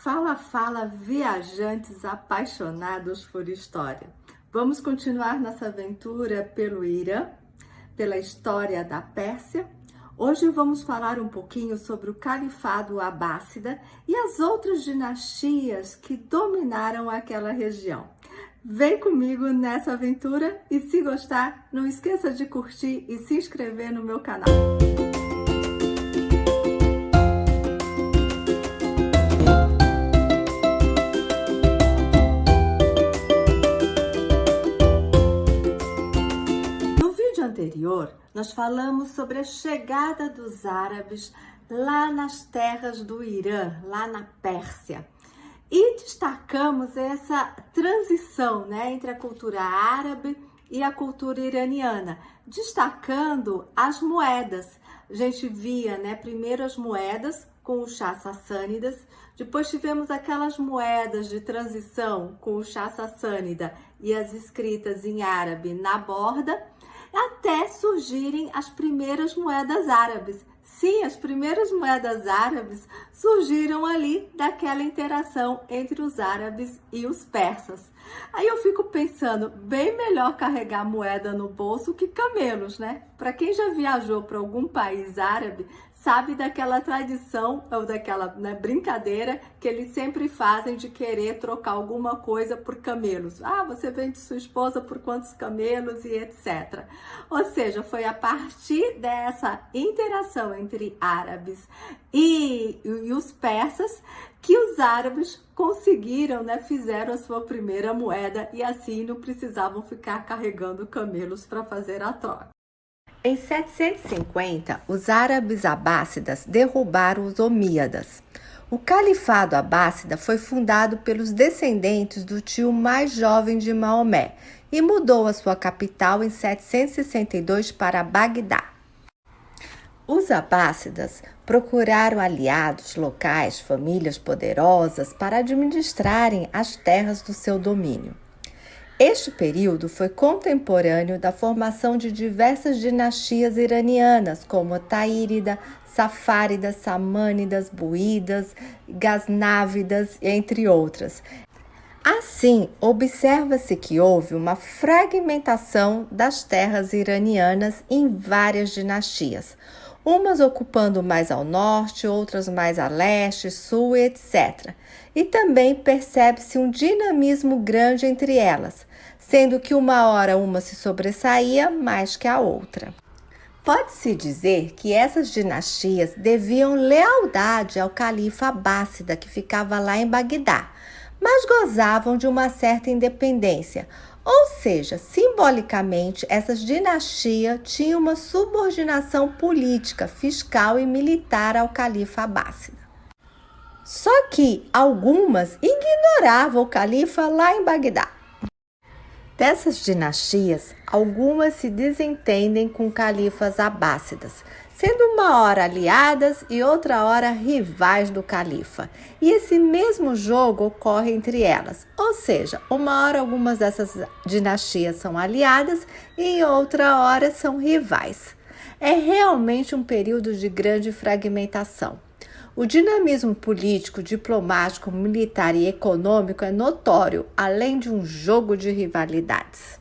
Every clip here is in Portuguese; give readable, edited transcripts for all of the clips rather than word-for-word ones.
Fala, fala, viajantes apaixonados por história. Vamos continuar nossa aventura pelo Irã, pela história da Pérsia. Hoje vamos falar um pouquinho sobre o Califado Abássida e as outras dinastias que dominaram aquela região. Vem comigo nessa aventura e se gostar, não esqueça de curtir e se inscrever no meu canal. Anterior, nós falamos sobre a chegada dos árabes lá nas terras do Irã, lá na Pérsia. E destacamos essa transição, entre a cultura árabe e a cultura iraniana, destacando as moedas. A gente via, primeiro as moedas com o Shah Sassânidas, depois tivemos aquelas moedas de transição com o Shah Sassânida e as escritas em árabe na borda, até surgirem as primeiras moedas árabes. Sim, as primeiras moedas árabes surgiram ali daquela interação entre os árabes e os persas. Aí eu fico pensando, bem melhor carregar moeda no bolso que camelos, né? Para quem já viajou para algum país árabe, sabe daquela tradição ou daquela brincadeira que eles sempre fazem de querer trocar alguma coisa por camelos. Ah, você vende sua esposa por quantos camelos e etc. Ou seja, foi a partir dessa interação entre árabes e os persas que os árabes conseguiram, fizeram a sua primeira moeda e assim não precisavam ficar carregando camelos para fazer a troca. Em 750, os árabes abássidas derrubaram os omíadas. O Califado Abássida foi fundado pelos descendentes do tio mais jovem de Maomé e mudou a sua capital em 762 para Bagdá. Os abássidas procuraram aliados locais, famílias poderosas, para administrarem as terras do seu domínio. Este período foi contemporâneo da formação de diversas dinastias iranianas, como Taírida, Safáridas, Samânidas, Buídas, Gasnávidas, entre outras. Assim, observa-se que houve uma fragmentação das terras iranianas em várias dinastias, umas ocupando mais ao norte, outras mais a leste, sul, etc. E também percebe-se um dinamismo grande entre elas, sendo que uma hora uma se sobressaía mais que a outra. Pode-se dizer que essas dinastias deviam lealdade ao califa abássida que ficava lá em Bagdá, mas gozavam de uma certa independência, ou seja, simbolicamente, essas dinastias tinham uma subordinação política, fiscal e militar ao califa abássida. Só que algumas ignoravam o califa lá em Bagdá. Dessas dinastias, algumas se desentendem com califas abássidas, sendo uma hora aliadas e outra hora rivais do califa. E esse mesmo jogo ocorre entre elas, ou seja, uma hora algumas dessas dinastias são aliadas e em outra hora são rivais. É realmente um período de grande fragmentação. O dinamismo político, diplomático, militar e econômico é notório, além de um jogo de rivalidades.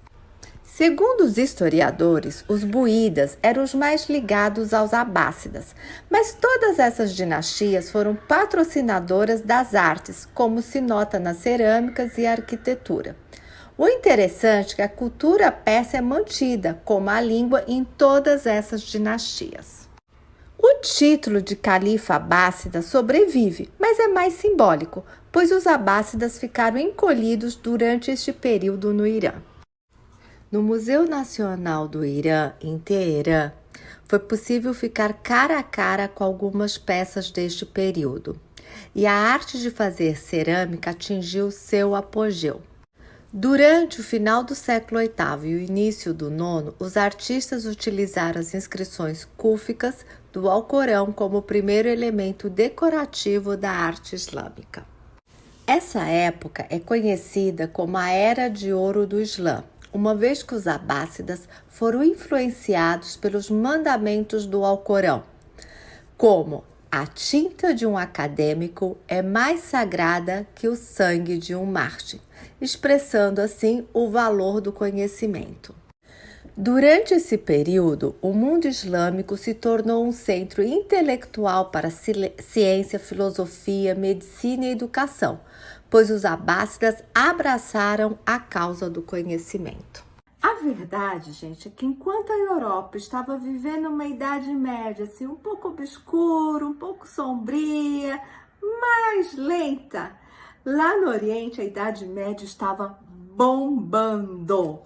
Segundo os historiadores, os buídas eram os mais ligados aos abássidas, mas todas essas dinastias foram patrocinadoras das artes, como se nota nas cerâmicas e arquitetura. O interessante é que a cultura persa é mantida, como a língua, em todas essas dinastias. O título de califa abássida sobrevive, mas é mais simbólico, pois os abássidas ficaram encolhidos durante este período no Irã. No Museu Nacional do Irã, em Teherã, foi possível ficar cara a cara com algumas peças deste período, e a arte de fazer cerâmica atingiu seu apogeu. Durante o final do século VIII e o início do IX, os artistas utilizaram as inscrições cúficas do Alcorão como o primeiro elemento decorativo da arte islâmica. Essa época é conhecida como a Era de Ouro do Islã, uma vez que os abássidas foram influenciados pelos mandamentos do Alcorão, como A tinta de um acadêmico é mais sagrada que o sangue de um mártir, expressando assim o valor do conhecimento. Durante esse período, o mundo islâmico se tornou um centro intelectual para ciência, filosofia, medicina e educação, pois os abássidas abraçaram a causa do conhecimento. A verdade, gente, é que enquanto a Europa estava vivendo uma Idade Média assim, um pouco obscura, um pouco sombria, mais lenta, lá no Oriente a Idade Média estava bombando.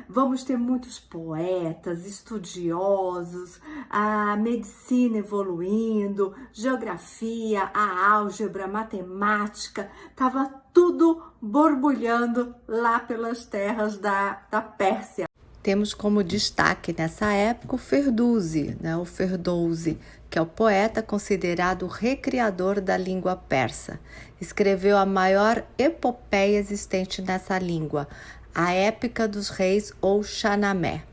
Vamos ter muitos poetas, estudiosos, a medicina evoluindo, geografia, a álgebra, matemática, estava tudo borbulhando lá pelas terras da Pérsia. Temos como destaque nessa época o Ferdowsi, o Ferdowsi, que é o poeta considerado o recriador da língua persa. Escreveu a maior epopeia existente nessa língua, a Épica dos Reis ou Shahnameh.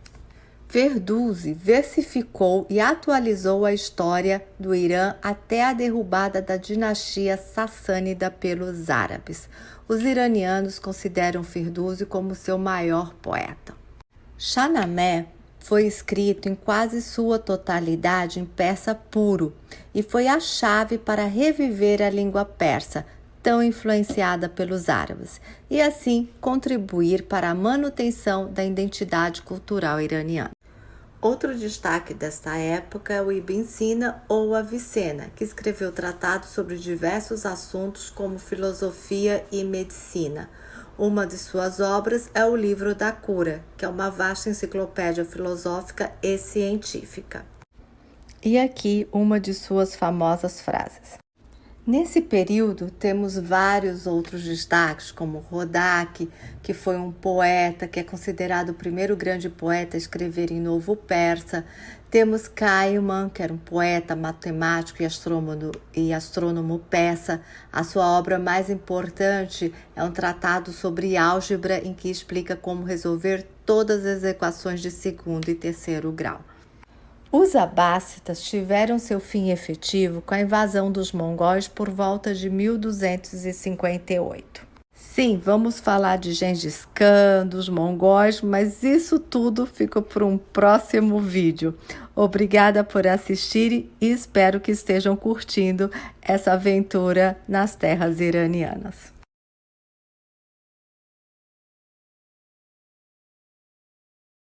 Ferdowsi versificou e atualizou a história do Irã até a derrubada da dinastia sassânida pelos árabes. Os iranianos consideram Ferdowsi como seu maior poeta. Shahnameh foi escrito em quase sua totalidade em persa puro e foi a chave para reviver a língua persa, tão influenciada pelos árabes, e assim contribuir para a manutenção da identidade cultural iraniana. Outro destaque desta época é o Ibn Sina ou Avicena, que escreveu tratados sobre diversos assuntos como filosofia e medicina. Uma de suas obras é o Livro da Cura, que é uma vasta enciclopédia filosófica e científica. E aqui uma de suas famosas frases. Nesse período, temos vários outros destaques, como Rodak, que foi um poeta, que é considerado o primeiro grande poeta a escrever em novo persa. Temos Kaiman, que era um poeta, matemático e astrônomo persa. A sua obra mais importante é um tratado sobre álgebra, em que explica como resolver todas as equações de segundo e terceiro grau. Os abássidas tiveram seu fim efetivo com a invasão dos mongóis por volta de 1258. Sim, vamos falar de Gengis Khan, dos mongóis, mas isso tudo fica para um próximo vídeo. Obrigada por assistirem e espero que estejam curtindo essa aventura nas terras iranianas.